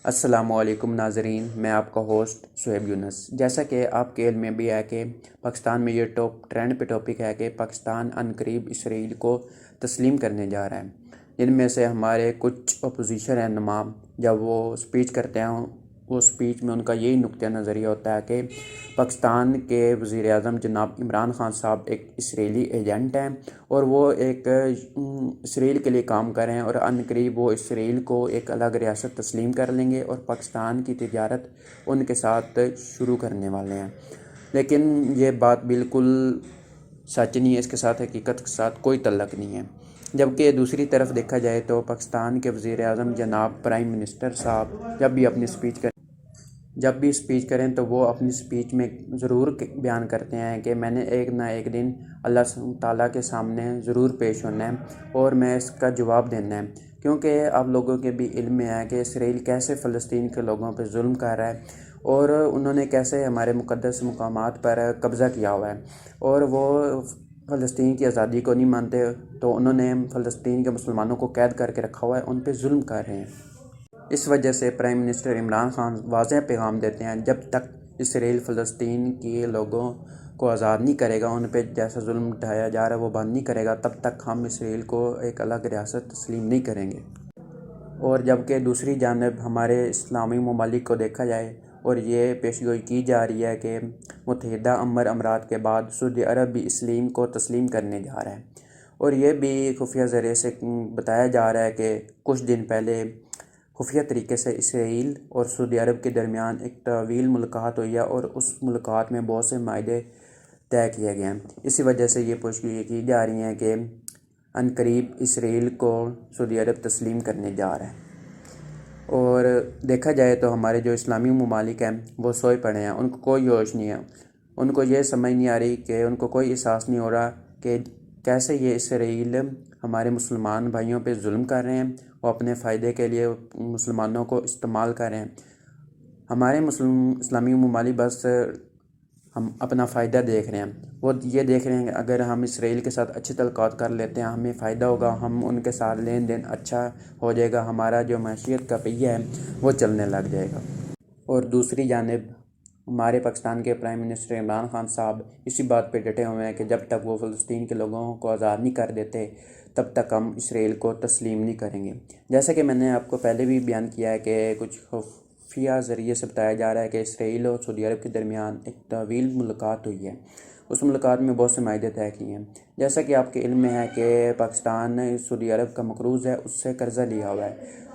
السلام علیکم ناظرین، میں آپ کا ہوسٹ صہیب یونس۔ جیسا کہ آپ کے علم میں بھی ہے کہ پاکستان میں یہ ٹرینڈ پہ ٹاپک ہے کہ پاکستان عنقریب اسرائیل کو تسلیم کرنے جا رہا ہے۔ جن میں سے ہمارے کچھ اپوزیشن رہنما جب وہ سپیچ کرتے ہیں، وہ سپیچ میں ان کا یہی نقطہ نظریہ ہوتا ہے کہ پاکستان کے وزیر اعظم جناب عمران خان صاحب ایک اسرائیلی ایجنٹ ہیں اور وہ ایک اسرائیل کے لیے کام کر رہے ہیں، اور عنقریب وہ اسرائیل کو ایک الگ ریاست تسلیم کر لیں گے اور پاکستان کی تجارت ان کے ساتھ شروع کرنے والے ہیں۔ لیکن یہ بات بالکل سچ نہیں ہے، اس کے ساتھ حقیقت کے ساتھ کوئی تعلق نہیں ہے۔ جبکہ دوسری طرف دیکھا جائے تو پاکستان کے وزیر اعظم جناب پرائم منسٹر صاحب جب بھی اسپیچ کریں تو وہ اپنی اسپیچ میں ضرور بیان کرتے ہیں کہ میں نے ایک نہ ایک دن اللہ تعالیٰ کے سامنے ضرور پیش ہونا ہے اور میں اس کا جواب دینا ہے، کیونکہ آپ لوگوں کے بھی علم میں ہے کہ اسرائیل کیسے فلسطین کے لوگوں پہ ظلم کر رہا ہے اور انہوں نے کیسے ہمارے مقدس مقامات پر قبضہ کیا ہوا ہے، اور وہ فلسطین کی آزادی کو نہیں مانتے، تو انہوں نے فلسطین کے مسلمانوں کو قید کر کے رکھا ہوا ہے، ان پہ ظلم کر رہے ہیں۔ اس وجہ سے پرائم منسٹر عمران خان واضح پیغام دیتے ہیں، جب تک اسرائیل فلسطین کے لوگوں کو آزاد نہیں کرے گا، ان پہ جیسا ظلم ڈھایا جا رہا ہے وہ بند نہیں کرے گا، تب تک ہم اسرائیل کو ایک الگ ریاست تسلیم نہیں کریں گے۔ اور جبکہ دوسری جانب ہمارے اسلامی ممالک کو دیکھا جائے اور یہ پیشگوئی کی جا رہی ہے کہ متحدہ امارات کے بعد سعودی عرب بھی اسرائیل کو تسلیم کرنے جا رہا ہے، اور یہ بھی خفیہ ذریعے سے بتایا جا رہا ہے کہ کچھ دن پہلے خفیہ طریقے سے اسرائیل اور سعودی عرب کے درمیان ایک طویل ملاقات ہوئی ہے اور اس ملاقات میں بہت سے معاہدے طے کیے گئے ہیں۔ اسی وجہ سے یہ پوشگوئی کی جا رہی ہیں کہ عنقریب اسرائیل کو سعودی عرب تسلیم کرنے جا رہا ہے۔ اور دیکھا جائے تو ہمارے جو اسلامی ممالک ہیں وہ سوئے پڑے ہیں، ان کو کوئی ہوش نہیں ہے، ان کو یہ سمجھ نہیں آ رہی کہ ان کو کوئی احساس نہیں ہو رہا کہ کیسے یہ اسرائیل ہمارے مسلمان بھائیوں پہ ظلم کر رہے ہیں، وہ اپنے فائدے کے لیے مسلمانوں کو استعمال کر رہے ہیں۔ ہمارے اسلامی ممالک بس ہم اپنا فائدہ دیکھ رہے ہیں، وہ یہ دیکھ رہے ہیں کہ اگر ہم اسرائیل کے ساتھ اچھی تعلقات کر لیتے ہیں ہمیں فائدہ ہوگا، ہم ان کے ساتھ لین دین اچھا ہو جائے گا، ہمارا جو معیشت کا پہیہ ہے وہ چلنے لگ جائے گا۔ اور دوسری جانب ہمارے پاکستان کے پرائم منسٹر عمران خان صاحب اسی بات پہ ڈٹے ہوئے ہیں کہ جب تک وہ فلسطین کے لوگوں کو آزاد نہیں کر دیتے تب تک ہم اسرائیل کو تسلیم نہیں کریں گے۔ جیسا کہ میں نے آپ کو پہلے بھی بیان کیا ہے کہ کچھ خفیہ ذریعے سے بتایا جا رہا ہے کہ اسرائیل اور سعودی عرب کے درمیان ایک طویل ملاقات ہوئی ہے، اس ملاقات میں بہت سے معاہدے طے کیے ہیں۔ جیسا کہ آپ کے علم میں ہے کہ پاکستان سعودی عرب کا مقروض ہے، اس سے قرضہ لیا ہوا ہے،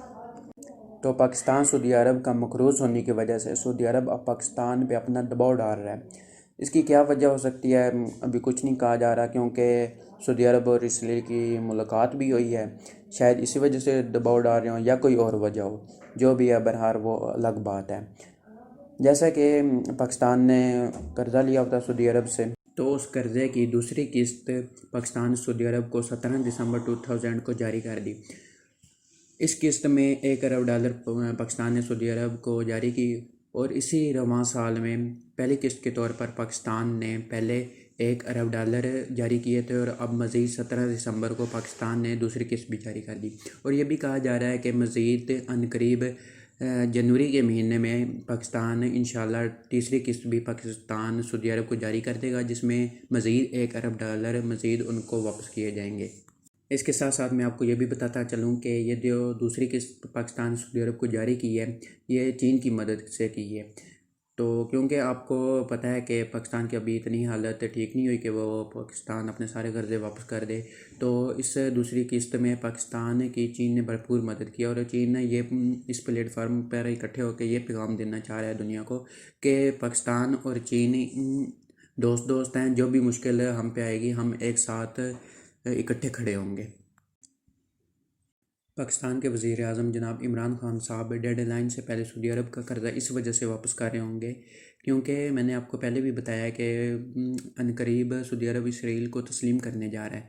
تو پاکستان سعودی عرب کا مقروض ہونے کی وجہ سے سعودی عرب اب پاکستان پہ اپنا دباؤ ڈال رہا ہے۔ اس کی کیا وجہ ہو سکتی ہے ابھی کچھ نہیں کہا جا رہا، کیونکہ سعودی عرب اور اسرائیل کی ملاقات بھی ہوئی ہے، شاید اسی وجہ سے دباؤ ڈال رہے ہوں یا کوئی اور وجہ ہو، جو بھی ہے بہرحال وہ الگ بات ہے۔ جیسا کہ پاکستان نے قرضہ لیا ہوتا سعودی عرب سے، تو اس قرضے کی دوسری قسط پاکستان سعودی عرب کو 17 دسمبر 2000 کو جاری کر دی۔ اس قسط میں $1 ارب پاکستان نے سعودی عرب کو جاری کی، اور اسی رواں سال میں پہلی قسط کے طور پر پاکستان نے پہلے $1 ارب جاری کیے تھے، اور اب مزید 17 دسمبر کو پاکستان نے دوسری قسط بھی جاری کر دی، اور یہ بھی کہا جا رہا ہے کہ مزید عنقریب جنوری کے مہینے میں پاکستان انشاءاللہ تیسری قسط بھی پاکستان سعودی عرب کو جاری کر دے گا، جس میں مزید $1 ارب مزید ان کو واپس کیے جائیں گے۔ اس کے ساتھ ساتھ میں آپ کو یہ بھی بتاتا چلوں کہ یہ جو دوسری قسط پاکستان سعودی عرب کو جاری کی ہے یہ چین کی مدد سے کی ہے، تو کیونکہ آپ کو پتہ ہے کہ پاکستان کی ابھی اتنی حالت ٹھیک نہیں ہوئی کہ وہ پاکستان اپنے سارے قرضے واپس کر دے، تو اس دوسری قسط میں پاکستان کی چین نے بھرپور مدد کی، اور چین نے یہ اس پلیٹ فارم پر اکٹھے ہو کے یہ پیغام دینا چاہ رہا ہے دنیا کو کہ پاکستان اور چین دوست ہیں، جو بھی مشکل ہم پہ آئے گی ہم ایک ساتھ اکٹھے کھڑے ہوں گے۔ پاکستان کے وزیر اعظم جناب عمران خان صاحب ڈیڈ لائن سے پہلے سعودی عرب کا قرضہ اس وجہ سے واپس کر رہے ہوں گے کیونکہ میں نے آپ کو پہلے بھی بتایا کہ عنقریب سعودی عرب اسرائیل کو تسلیم کرنے جا رہا ہے،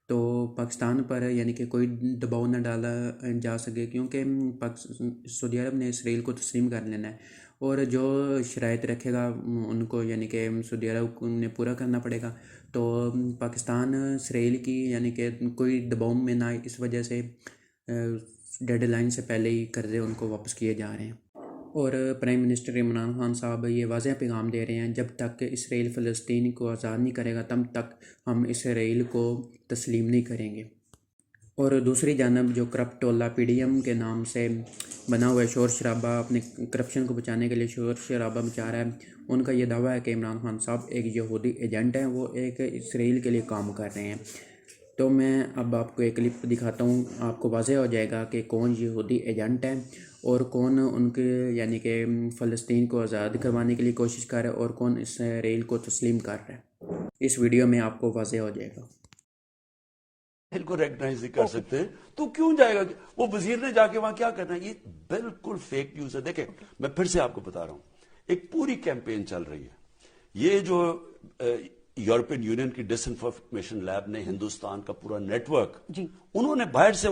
تو پاکستان پر یعنی کہ کوئی دباؤ نہ ڈالا جا سکے، کیونکہ سعودی عرب نے اسرائیل کو تسلیم کر لینا ہے، اور جو شرائط رکھے گا ان کو یعنی کہ سعودی عرب نے پورا کرنا پڑے گا، تو پاکستان اسرائیل کی یعنی کہ کوئی دباؤ میں نہ آئے، اس وجہ سے ڈیڈ لائن سے پہلے ہی قرضے ان کو واپس کیے جا رہے ہیں۔ اور پرائم منسٹر عمران خان صاحب یہ واضح پیغام دے رہے ہیں جب تک اسرائیل فلسطین کو آزاد نہیں کرے گا تب تک ہم اسرائیل کو تسلیم نہیں کریں گے۔ اور دوسری جانب جو کرپٹ ٹولہ پی ڈی ایم کے نام سے بنا ہوا ہے، شور شرابہ اپنے کرپشن کو بچانے کے لیے شور شرابہ مچا رہا ہے، ان کا یہ دعویٰ ہے کہ عمران خان صاحب ایک یہودی ایجنٹ ہیں، وہ ایک اسرائیل کے لیے کام کر رہے ہیں۔ تو میں اب آپ کو ایک کلپ دکھاتا ہوں، آپ کو واضح ہو جائے گا کہ کون یہودی ایجنٹ ہے اور کون ان کے یعنی کہ فلسطین کو آزاد کروانے کے لیے کوشش کر رہا ہے اور کون اسرائیل کو تسلیم کر رہا ہے۔ اس ویڈیو میں آپ کو واضح ہو جائے گا۔ ان کو ریکگنائز نہیں کر سکتے تو کیوں جائے گا؟ وہ وزیر نے جا کے وہاں کیا کرنا ہے؟ یہ بالکل فیک نیوز ہے۔ دیکھیں میں پھر سے آپ کو بتا رہا ہوں، ایک پوری کیمپین چل رہی ہے۔ یہ جو یورپین یونین کی ڈس انفارمیشن لیب نے ہندوستان کا پورا نیٹ ورک انہوں نے باہر سے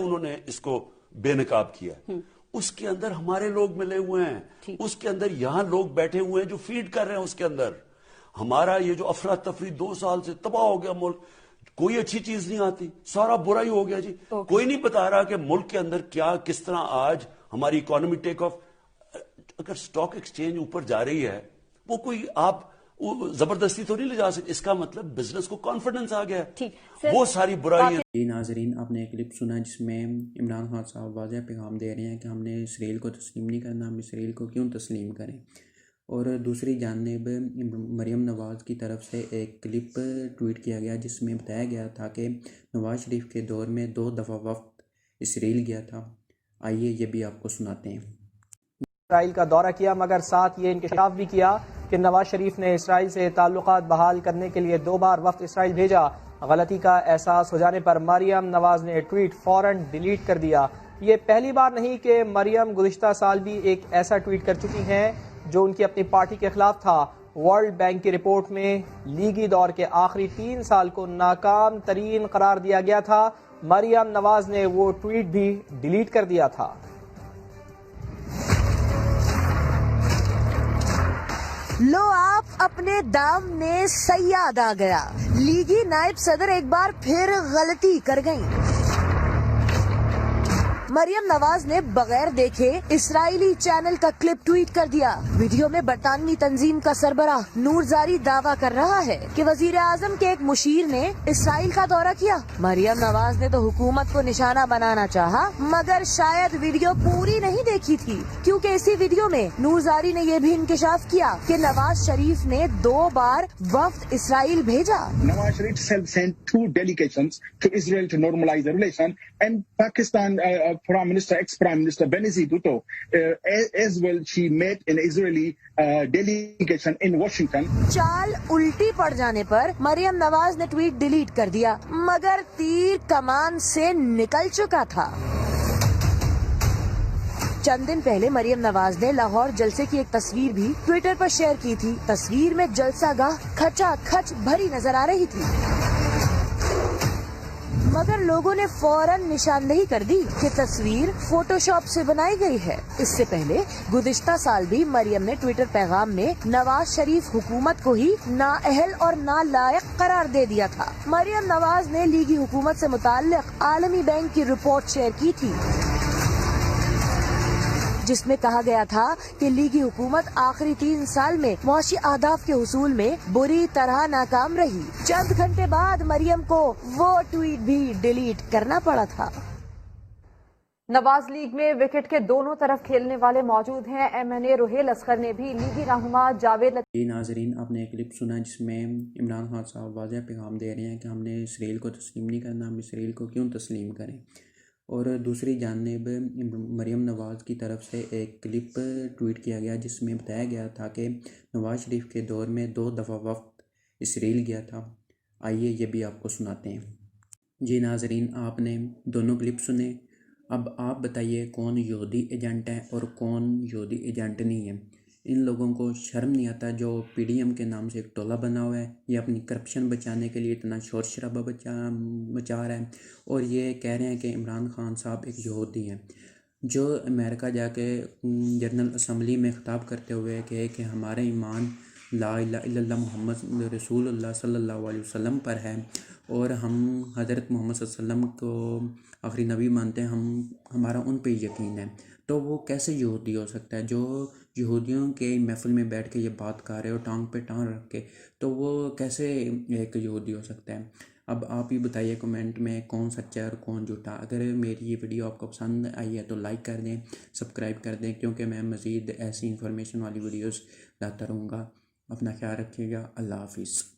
اس کو بے نقاب کیا، اس کے اندر ہمارے لوگ ملے ہوئے ہیں، اس کے اندر یہاں لوگ بیٹھے ہوئے ہیں جو فیڈ کر رہے ہیں۔ اس کے اندر ہمارا یہ جو افراتفری 2 سال سے تباہ ہو گیا ملک، کوئی اچھی چیز نہیں آتی، سارا برا ہی ہو گیا جی۔ کوئی نہیں بتا رہا کہ ملک کے اندر کیا کس طرح آج ہماری اکانومی ٹیک آف۔ اگر سٹاک ایکسچینج اوپر جا رہی ہے، وہ کوئی آپ زبردستی تو نہیں لے جا سکتے، اس کا مطلب بزنس کو کانفیڈنس آ گیا ہے، وہ ساری برائی۔ جی ناظرین، آپ نے ایک کلپ سنا جس میں عمران خان صاحب واضح پیغام دے رہے ہیں کہ ہم نے اسرائیل کو تسلیم نہیں کرنا، ہم اسرائیل کو کیوں تسلیم کریں۔ اور دوسری جانب مریم نواز کی طرف سے ایک کلپ ٹویٹ کیا گیا جس میں بتایا گیا تھا کہ نواز شریف کے دور میں 2 دفعہ وفد اسرائیل گیا تھا۔ آئیے یہ بھی آپ کو سناتے ہیں۔ اسرائیل کا دورہ کیا، مگر ساتھ یہ انکشاف بھی کیا کہ نواز شریف نے اسرائیل سے تعلقات بحال کرنے کے لیے 2 بار وفد اسرائیل بھیجا۔ غلطی کا احساس ہو جانے پر مریم نواز نے ٹویٹ فوراً ڈیلیٹ کر دیا۔ یہ پہلی بار نہیں کہ مریم گزشتہ سال بھی ایک ایسا ٹویٹ کر چکی ہیں جو ان کی اپنی پارٹی کے خلاف تھا۔ ورلڈ بینک کی رپورٹ میں لیگی دور کے آخری 3 سال کو ناکام ترین قرار دیا گیا تھا۔ مریم نواز نے وہ ٹویٹ بھی ڈیلیٹ کر دیا تھا۔ لو آپ اپنے دام نے سیاد آ گیا، لیگی نائب صدر ایک بار پھر غلطی کر گئیں۔ مریم نواز نے بغیر دیکھے اسرائیلی چینل کا کلپ ٹویٹ کر دیا۔ ویڈیو میں برطانوی تنظیم کا سربراہ نور زاری دعویٰ کر رہا ہے کہ وزیر اعظم کے ایک مشیر نے اسرائیل کا دورہ کیا۔ مریم نواز نے تو حکومت کو نشانہ بنانا چاہا، مگر شاید ویڈیو پوری نہیں دیکھی تھی، کیونکہ اسی ویڈیو میں نور زاری نے یہ بھی انکشاف کیا کہ نواز شریف نے 2 بار وفد اسرائیل بھیجا۔ Nawaz Sharif sent 2 delegations to Israel to normalize the relation, and Pakistan Prime Minister, ex-Prime Minister Benazir Bhutto, as well, she met an Israeli delegation in Washington. چال الٹی پڑ جانے پر مریم نواز نے ٹویٹ ڈیلیٹ کر دیا، مگر تیر کمان سے نکل چکا تھا۔ چند دن پہلے مریم نواز نے لاہور جلسے کی ایک تصویر بھی ٹویٹر پر شیئر کی تھی۔ تصویر میں جلسہ گاہ کھچا کھچ بھری نظر آ رہی تھی، مگر لوگوں نے فوراً نشاندہی کر دی کہ تصویر فوٹو شاپ سے بنائی گئی ہے۔ اس سے پہلے گزشتہ سال بھی مریم نے ٹویٹر پیغام میں نواز شریف حکومت کو ہی نااہل اور نالائق قرار دے دیا تھا۔ مریم نواز نے لیگی حکومت سے متعلق عالمی بینک کی رپورٹ شیئر کی تھی، جس میں کہا گیا تھا کہ لیگی حکومت آخری 3 سال میں معاشی اہداف کے حصول میں بری طرح ناکام رہی۔ چند گھنٹے بعد مریم کو وہ ٹویٹ بھی ڈیلیٹ کرنا پڑا تھا۔ نواز لیگ میں وکٹ کے دونوں طرف کھیلنے والے موجود ہیں۔ ایم این اے روہیل اصغر نے بھی لیگی رہنما جاوید جی ناظرین، آپ نے ایک کلپ سنا جس میں عمران خان صاحب واضح پیغام دے رہے ہیں کہ ہم نے اسرائیل کو تسلیم نہیں کرنا، ہم اسرائیل کو کیوں تسلیم کریں۔ اور دوسری جانب مریم نواز کی طرف سے ایک کلپ ٹویٹ کیا گیا جس میں بتایا گیا تھا کہ نواز شریف کے دور میں 2 دفعہ وفد اسرائیل گیا تھا۔ آئیے یہ بھی آپ کو سناتے ہیں۔ جی ناظرین، آپ نے دونوں کلپ سنے، اب آپ بتائیے کون یہودی ایجنٹ ہے اور کون یہودی ایجنٹ نہیں ہے۔ ان لوگوں کو شرم نہیں آتا جو پی ڈی ایم کے نام سے ایک ٹولہ بنا ہوا ہے، یہ اپنی کرپشن بچانے کے لیے اتنا شور شرابہ مچا رہا ہے، اور یہ کہہ رہے ہیں کہ عمران خان صاحب ایک یہودی ہیں، جو امریکہ جا کے جنرل اسمبلی میں خطاب کرتے ہوئے کہے کہ ہمارے ایمان لا الہ الا اللہ محمد رسول اللہ صلی اللہ علیہ وسلم پر ہے، اور ہم حضرت محمد صلی اللہ علیہ وسلم کو آخری نبی مانتے ہیں، ہمارا ان پہ یقین ہے، تو وہ کیسے یہودی ہو سکتا ہے جو یہودیوں کے محفل میں بیٹھ کے یہ بات کر رہے ہو ٹانگ پہ ٹانگ رکھ کے، تو وہ کیسے ایک یہودی ہو سکتا ہے؟ اب آپ ہی بتائیے کمنٹ میں کون سچا ہے اور کون جھوٹا۔ اگر میری یہ ویڈیو آپ کو پسند آئی ہے تو لائک کر دیں، سبسکرائب کر دیں، کیونکہ میں مزید ایسی انفارمیشن والی ویڈیوز لاتا رہوں گا۔ اپنا خیال رکھیے گا، اللہ حافظ۔